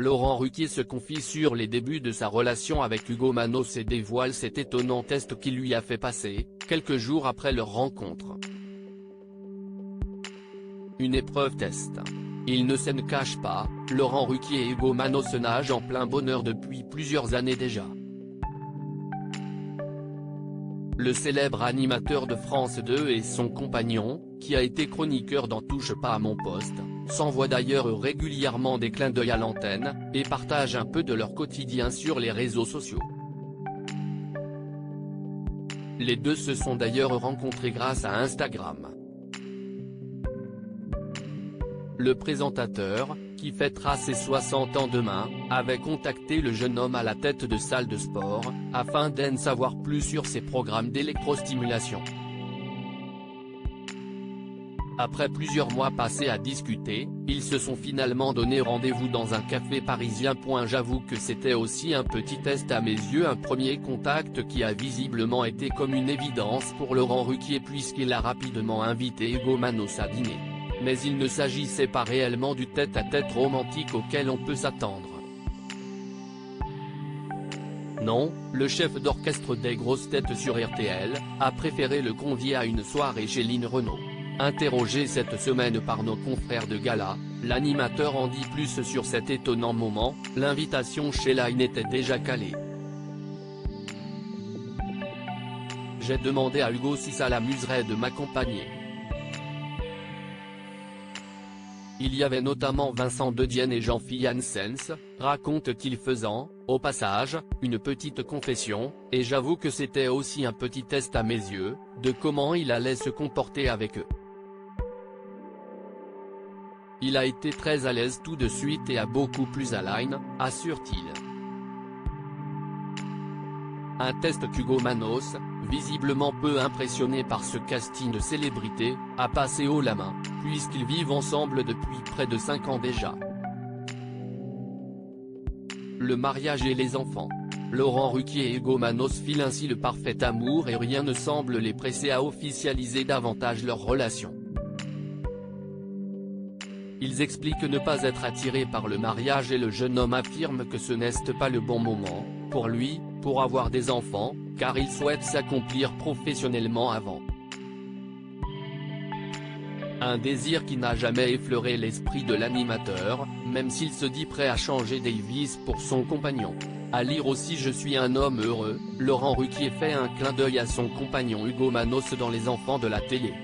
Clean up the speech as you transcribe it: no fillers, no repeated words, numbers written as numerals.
Laurent Ruquier se confie sur les débuts de sa relation avec Hugo Manos et dévoile cet étonnant test qu'il lui a fait passer, quelques jours après leur rencontre. Une épreuve test. Il ne se cache pas, Laurent Ruquier et Hugo Manos nagent en plein bonheur depuis plusieurs années déjà. Le célèbre animateur de France 2 et son compagnon, qui a été chroniqueur dans Touche pas à mon poste, s'envoient d'ailleurs régulièrement des clins d'œil à l'antenne, et partagent un peu de leur quotidien sur les réseaux sociaux. Les deux se sont d'ailleurs rencontrés grâce à Instagram. Le présentateur, qui fêtera ses 60 ans demain, avait contacté le jeune homme à la tête de salle de sport, afin d'en savoir plus sur ses programmes d'électrostimulation. Après plusieurs mois passés à discuter, ils se sont finalement donné rendez-vous dans un café parisien. J'avoue que c'était aussi un petit test à mes yeux, un premier contact qui a visiblement été comme une évidence pour Laurent Ruquier puisqu'il a rapidement invité Hugo Manos à dîner. Mais il ne s'agissait pas réellement du tête-à-tête romantique auquel on peut s'attendre. Non, le chef d'orchestre des grosses têtes sur RTL, a préféré le convier à une soirée chez Lynn Renaud. Interrogé cette semaine par nos confrères de Gala, l'animateur en dit plus sur cet étonnant moment, l'invitation chez Lynn était déjà calée. J'ai demandé à Hugo si ça l'amuserait de m'accompagner. Il y avait notamment Vincent De Dienne et Jean-Philippe Janssens, raconte-t-il faisant, au passage, une petite confession, et j'avoue que c'était aussi un petit test à mes yeux, de comment il allait se comporter avec eux. Il a été très à l'aise tout de suite et a beaucoup plus à Line, assure-t-il. Un test qu'Hugo Manos, visiblement peu impressionné par ce casting de célébrités, a passé haut la main, puisqu'ils vivent ensemble depuis près de 5 ans déjà. Le mariage et les enfants. Laurent Ruquier et Hugo Manos filent ainsi le parfait amour et rien ne semble les presser à officialiser davantage leur relation. Ils expliquent ne pas être attirés par le mariage et le jeune homme affirme que ce n'est pas le bon moment, pour lui, pour avoir des enfants, car il souhaite s'accomplir professionnellement avant. Un désir qui n'a jamais effleuré l'esprit de l'animateur, même s'il se dit prêt à changer Davis pour son compagnon. À lire aussi Je suis un homme heureux, Laurent Ruquier fait un clin d'œil à son compagnon Hugo Manos dans Les enfants de la télé.